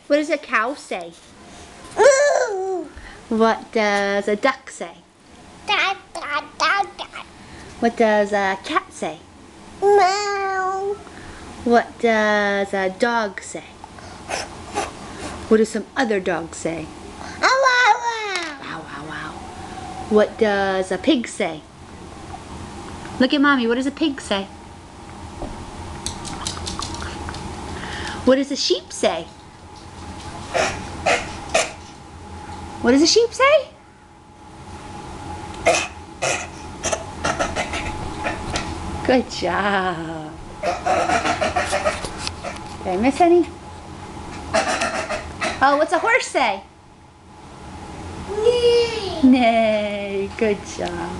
What does a cow say? Moo. What does a duck say? Da, da, da, da. What does a cat say? Meow. What does a dog say? What do some other dogs say? Ow, ow, ow. Wow, wow, wow. What does a pig say? Look at Mommy, what does a pig say? What does a sheep say? What does a sheep say? Good job. Did I miss any? Oh, what's a horse say? Nay. Nay. Good job.